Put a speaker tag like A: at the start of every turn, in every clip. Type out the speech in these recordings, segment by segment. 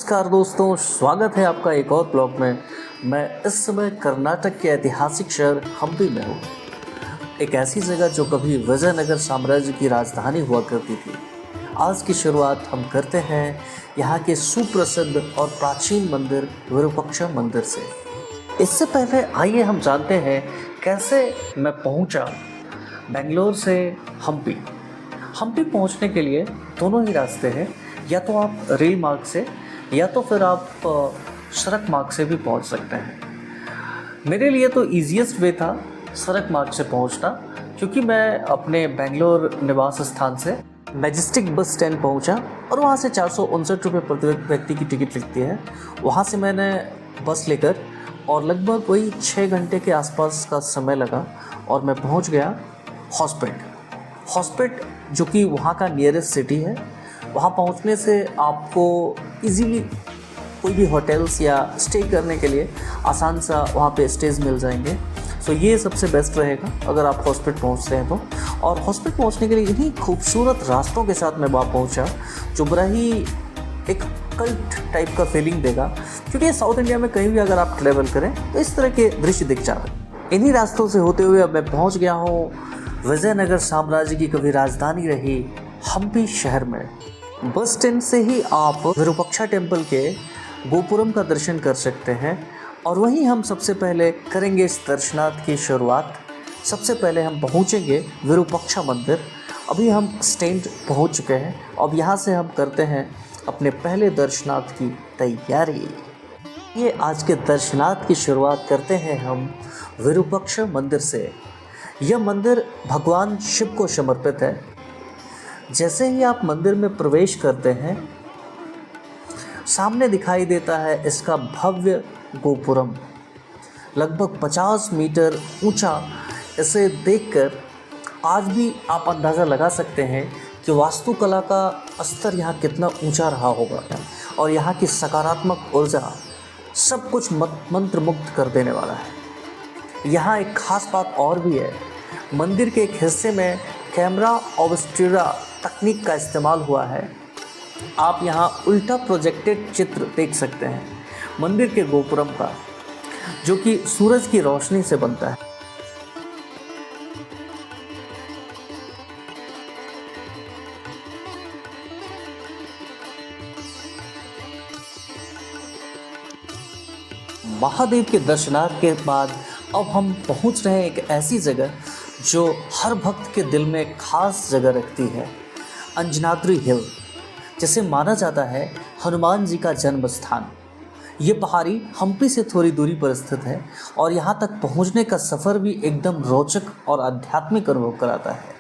A: नमस्कार दोस्तों, स्वागत है आपका एक और ब्लॉग में। मैं इस समय कर्नाटक के ऐतिहासिक शहर हम्पी में हूँ। एक ऐसी जगह जो कभी विजयनगर साम्राज्य की राजधानी हुआ करती थी। आज की शुरुआत हम करते हैं यहाँ के सुप्रसिद्ध और प्राचीन मंदिर विरूपाक्ष मंदिर से। इससे पहले आइए हम जानते हैं कैसे मैं पहुँचा बेंगलोर से हम्पी। हम्पी पहुँचने के लिए दोनों ही रास्ते हैं, या तो आप रेल मार्ग से या तो फिर आप सड़क मार्ग से भी पहुंच सकते हैं। मेरे लिए तो ईजीएस्ट वे था सड़क मार्ग से पहुंचना, क्योंकि मैं अपने बेंगलोर निवास स्थान से मैजेस्टिक बस स्टैंड पहुंचा और वहां से 459 रुपये प्रति व्यक्ति की टिकट लगती है। वहां से मैंने बस लेकर और लगभग वही 6 घंटे के आसपास का समय लगा और मैं पहुंच गया हॉस्पेट, जो कि वहाँ का नियरेस्ट सिटी है। वहाँ पहुँचने से आपको इजीली कोई भी होटल्स या स्टे करने के लिए आसान सा वहाँ पे स्टेज मिल जाएंगे। सो ये सबसे बेस्ट रहेगा अगर आप हॉस्पिटल पहुँचते हैं तो। और हॉस्पिटल पहुँचने के लिए इन्हीं खूबसूरत रास्तों के साथ मैं वहाँ पहुँचा, जो बड़ा ही एक कल्ट टाइप का फीलिंग देगा, क्योंकि साउथ इंडिया में कहीं भी अगर आप ट्रैवल करें तो इस तरह के दृश्य दिख जाते हैं। इन्हीं रास्तों से होते हुए अब मैं पहुँच गया हूँ विजयनगर साम्राज्य की कभी राजधानी रही हम्पी शहर में। बस स्टैंड से ही आप विरूपाक्ष टेम्पल के गोपुरम का दर्शन कर सकते हैं और वहीं हम सबसे पहले करेंगे इस दर्शनार्थ की शुरुआत। सबसे पहले हम पहुंचेंगे विरूपाक्ष मंदिर। अभी हम स्टैंड पहुंच चुके हैं। अब यहाँ से हम करते हैं अपने पहले दर्शनार्थ की तैयारी। ये आज के दर्शनार्थ की शुरुआत करते हैं हम विरूपाक्ष मंदिर से। यह मंदिर भगवान शिव को समर्पित है। जैसे ही आप मंदिर में प्रवेश करते हैं, सामने दिखाई देता है इसका भव्य गोपुरम, लगभग 50 मीटर ऊंचा। इसे देखकर आज भी आप अंदाज़ा लगा सकते हैं कि वास्तुकला का स्तर यहाँ कितना ऊंचा रहा होगा और यहाँ की सकारात्मक ऊर्जा सब कुछ मंत्रमुग्ध कर देने वाला है। यहाँ एक खास बात और भी है, मंदिर के एक हिस्से में कैमरा ऑब्स्क्यूरा तकनीक का इस्तेमाल हुआ है। आप यहाँ उल्टा प्रोजेक्टेड चित्र देख सकते हैं मंदिर के गोपुरम का, जो कि सूरज की रोशनी से बनता है। महादेव के दर्शनार्थ के बाद अब हम पहुंच रहे हैं एक ऐसी जगह जो हर भक्त के दिल में खास जगह रखती है, अंजनाद्री हिल, जिसे माना जाता है हनुमान जी का जन्म स्थान। ये पहाड़ी हम्पी से थोड़ी दूरी पर स्थित है और यहाँ तक पहुँचने का सफ़र भी एकदम रोचक और आध्यात्मिक अनुभव कराता है।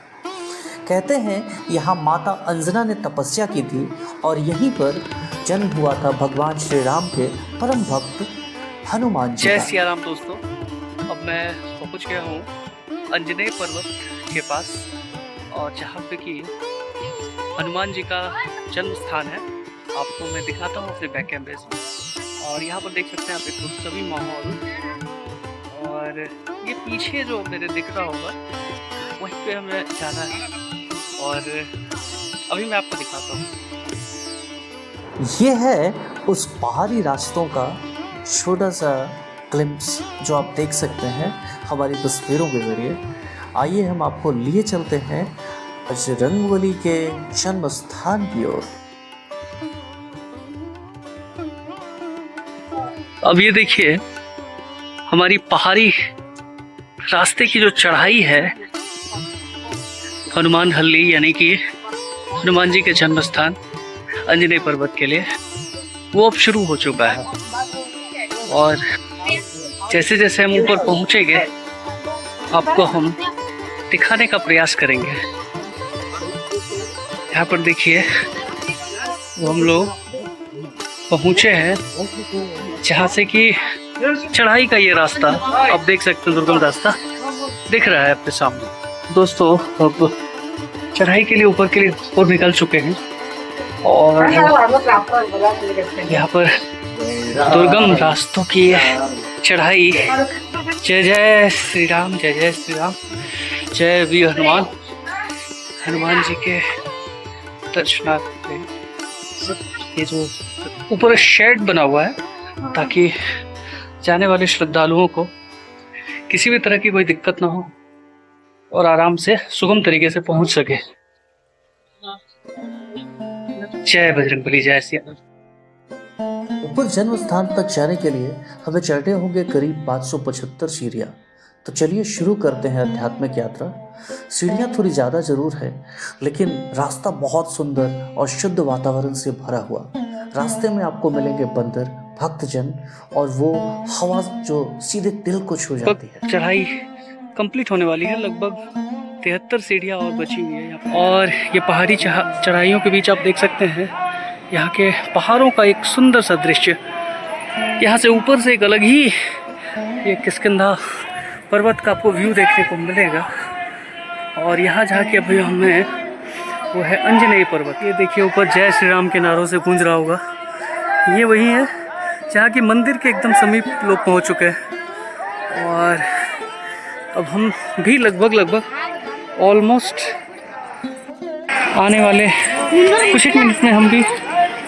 A: कहते हैं यहाँ माता अंजना ने तपस्या की थी और यहीं पर जन्म हुआ था भगवान श्री राम के परम भक्त हनुमान जी।
B: जय सिया राम दोस्तों, अब मैं पहुँच गया हूँ अंजनेय पर्वत के पास, और जहाँ पे कि हनुमान जी का जन्म स्थान है। आपको मैं दिखाता हूँ अपने बैक कैमरे से। और यहाँ पर देख सकते हैं आप एक सभी माहौल, और ये पीछे जो मेरे दिख रहा होगा वहीं पे हमें जाना है, और अभी मैं आपको दिखाता हूँ।
A: ये है उस पहाड़ी रास्तों का छोटा सा ग्लिम्प्स जो आप देख सकते हैं हमारी तस्वीरों के ज़रिए। आइए हम आपको लिए चलते हैं बजरंगबली के जन्म स्थान की ओर।
B: अब ये देखिए हमारी पहाड़ी रास्ते की जो चढ़ाई है हनुमान हल्ली, यानी कि हनुमान जी के जन्म स्थान अंजनेय पर्वत के लिए, वो अब शुरू हो चुका है। और जैसे जैसे हम ऊपर पहुँचेंगे आपको हम दिखाने का प्रयास करेंगे। यहाँ पर देखिए हम लोग पहुँचे हैं जहाँ से कि चढ़ाई का ये रास्ता आप देख सकते हैं, दुर्गम रास्ता दिख रहा है आपके सामने। दोस्तों अब चढ़ाई के लिए ऊपर के लिए ऊपर निकल चुके हैं और यहाँ पर दुर्गम रास्तों की चढ़ाई। जय जय श्री राम, जय जय श्री राम, जय वीर हनुमान। हनुमान जी के दर्शनार्थ ये जो ऊपर शेड बना हुआ है ताकि जाने वाले श्रद्धालुओं को किसी भी तरह की कोई दिक्कत ना हो और आराम से सुगम तरीके से पहुंच सके। जय बजरंगबली, जय श्री राम।
A: ऊपर जन्म स्थान तक जाने के लिए हमें चढ़ने होंगे करीब 575 सीढ़ियाँ। तो चलिए शुरू करते हैं आध्यात्मिक यात्रा। सीढ़ियाँ थोड़ी ज़्यादा ज़रूर है, लेकिन रास्ता बहुत सुंदर और शुद्ध वातावरण से भरा हुआ। रास्ते में आपको मिलेंगे बंदर, भक्तजन और वो हवा जो सीधे दिल को छू जाती है।
B: चढ़ाई कंप्लीट होने वाली है, लगभग 73 सीढ़ियाँ और बची हुई है यहाँ पे। और ये पहाड़ी चढ़ाइयों के बीच आप देख सकते हैं यहाँ के पहाड़ों का एक सुंदर सा दृश्य। यहाँ से ऊपर से एक अलग ही ये किष्किंधा पर्वत का आपको व्यू देखने को मिलेगा। और यहाँ जाके अभी हमें वो है अंजनेय पर्वत। ये देखिए ऊपर जय श्री राम के नारों से गूंज रहा होगा। ये वही है जहाँ की मंदिर के एकदम समीप लोग पहुँच चुके हैं। और अब हम भी लगभग ऑलमोस्ट आने वाले कुछ एक मिनट में हम भी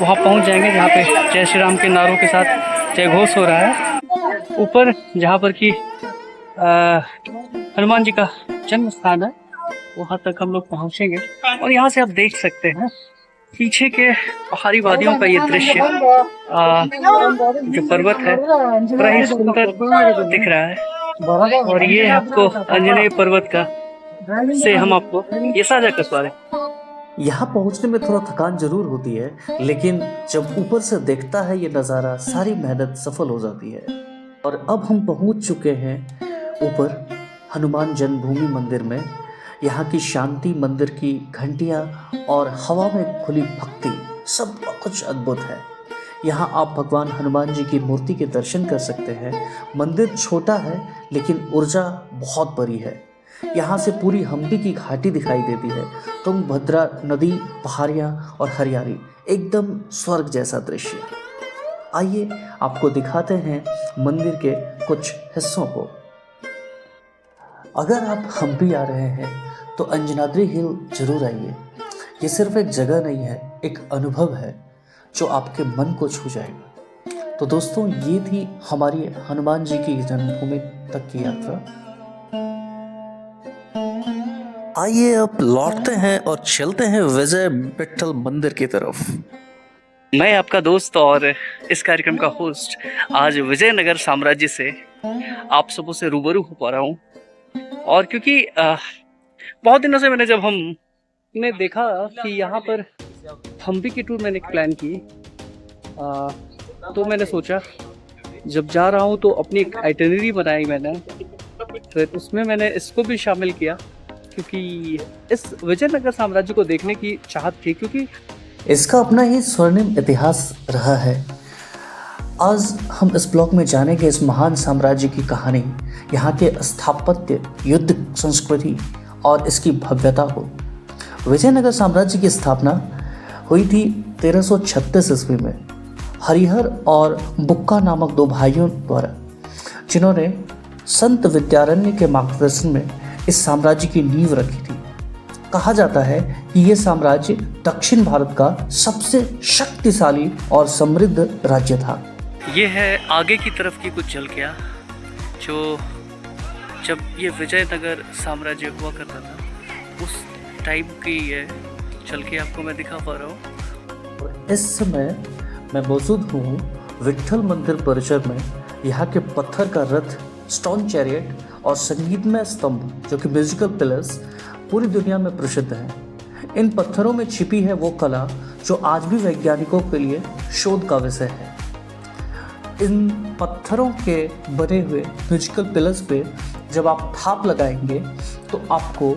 B: वहाँ पहुँच जाएंगे जहाँ पे जय श्री राम के नारों के साथ जय घोष हो रहा है। ऊपर जहाँ पर कि हनुमान जी का जन्म स्थान है, वहाँ तक हम लोग पहुँचेंगे। और यहाँ से आप देख सकते हैं पीछे के पहाड़ी वादियों का ये दृश्य, जो पर्वत है बड़ा ही सुंदर दिख रहा है। और ये आपको अंजनेय पर्वत का से हम आपको ये साझा कर पा रहे हैं।
A: यहाँ पहुँचने में थोड़ा थकान जरूर होती है, लेकिन जब ऊपर से देखता है ये नज़ारा, सारी मेहनत सफल हो जाती है। और अब हम पहुँच चुके हैं ऊपर हनुमान जन्मभूमि मंदिर में। यहाँ की शांति, मंदिर की घंटियाँ और हवा में खुली भक्ति, सब कुछ अद्भुत है। यहाँ आप भगवान हनुमान जी की मूर्ति के दर्शन कर सकते हैं। मंदिर छोटा है लेकिन ऊर्जा बहुत बड़ी है। यहाँ से पूरी हम्पी की घाटी दिखाई देती है। तुंगभद्रा नदी, पहाड़ियाँ और हरियाली, एकदम स्वर्ग जैसा दृश्य। आइए आपको दिखाते हैं मंदिर के कुछ हिस्सों को। अगर आप हम्पी आ रहे हैं तो अंजनाद्री हिल जरूर आइए। ये सिर्फ एक जगह नहीं है, एक अनुभव है जो आपके मन को छू जाएगा। तो दोस्तों, ये थी हमारी हनुमान जी की जन्मभूमि तक की यात्रा। आइए अब लौटते हैं और चलते हैं विजय विट्ठल मंदिर की तरफ।
B: मैं आपका दोस्त और इस कार्यक्रम का होस्ट आज विजयनगर साम्राज्य से आप सबों से रूबरू हो पा रहा हूँ। और क्योंकि बहुत दिनों से हमने देखा कि यहाँ पर हम्पी की टूर मैंने प्लान की, तो मैंने सोचा जब जा रहा हूँ तो अपनी एक आइटिनरी बनाई मैंने, तो उसमें मैंने इसको भी शामिल किया क्योंकि इस विजयनगर साम्राज्य को देखने की चाहत थी, क्योंकि
A: इसका अपना ही स्वर्णिम इतिहास रहा है। आज हम इस ब्लॉग में जानेंगे इस महान साम्राज्य की कहानी, यहाँ के स्थापत्य, युद्ध संस्कृति और इसकी भव्यता को। विजयनगर साम्राज्य की स्थापना हुई थी 1336 ईस्वी में हरिहर और बुक्का नामक दो भाइयों द्वारा, जिन्होंने संत विद्यारण्य के मार्गदर्शन में इस साम्राज्य की नींव रखी थी। कहा जाता है कि यह साम्राज्य दक्षिण भारत का सबसे शक्तिशाली और समृद्ध राज्य था।
B: ये है आगे की तरफ की कुछ झलकियाँ जो जब ये विजयनगर साम्राज्य हुआ करता था उस टाइम की ये झलकियाँ आपको मैं दिखा पा रहा हूँ।
A: और इस समय मैं मौजूद हूँ विट्ठल मंदिर परिसर में। यहाँ के पत्थर का रथ, स्टोन चैरियट और संगीतमय स्तंभ जो कि म्यूजिकल पिलर्स पूरी दुनिया में प्रसिद्ध हैं। इन पत्थरों में छिपी है वो कला जो आज भी वैज्ञानिकों के लिए शोध का विषय है। इन पत्थरों के बने हुए म्यूजिकल पिलर्स पे जब आप थाप लगाएंगे तो आपको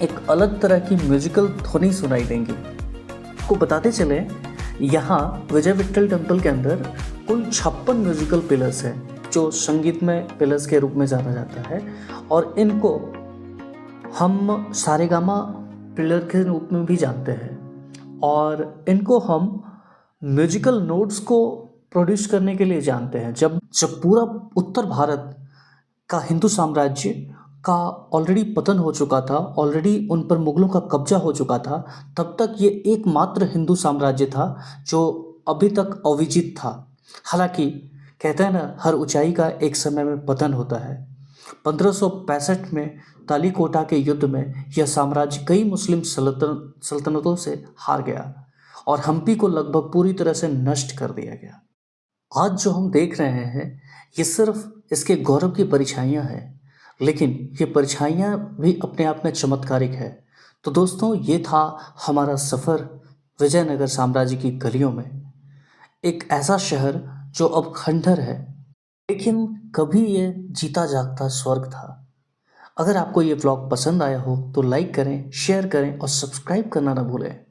A: एक अलग तरह की म्यूजिकल ध्वनि सुनाई देंगी। आपको बताते चले, यहाँ विजय विट्ठल टेम्पल के अंदर कुल 56 म्यूजिकल पिलर्स हैं जो संगीतमय पिलर्स के रूप में जाना जाता है। और इनको हम सारेगामा पिलर के रूप में भी जानते हैं। और इनको हम म्यूजिकल नोट्स को प्रोड्यूस करने के लिए जानते हैं। जब पूरा उत्तर भारत का हिंदू साम्राज्य का ऑलरेडी पतन हो चुका था, ऑलरेडी उन पर मुगलों का कब्जा हो चुका था, तब तक ये एकमात्र हिंदू साम्राज्य था जो अभी तक अविजित था। हालांकि कहते हैं ना, हर ऊंचाई का एक समय में पतन होता है। 1565 में तालीकोटा के युद्ध में यह साम्राज्य कई मुस्लिम सल्तनतों से हार गया और हम्पी को लगभग पूरी तरह से नष्ट कर दिया गया। आज जो हम देख रहे हैं ये सिर्फ इसके गौरव की परछाइयाँ हैं, लेकिन ये परछाइयाँ भी अपने आप में चमत्कारिक है। तो दोस्तों, ये था हमारा सफ़र विजयनगर साम्राज्य की गलियों में। एक ऐसा शहर जो अब खंडहर है, लेकिन कभी ये जीता जागता स्वर्ग था। अगर आपको ये व्लॉग पसंद आया हो तो लाइक करें, शेयर करें और सब्सक्राइब करना ना भूलें।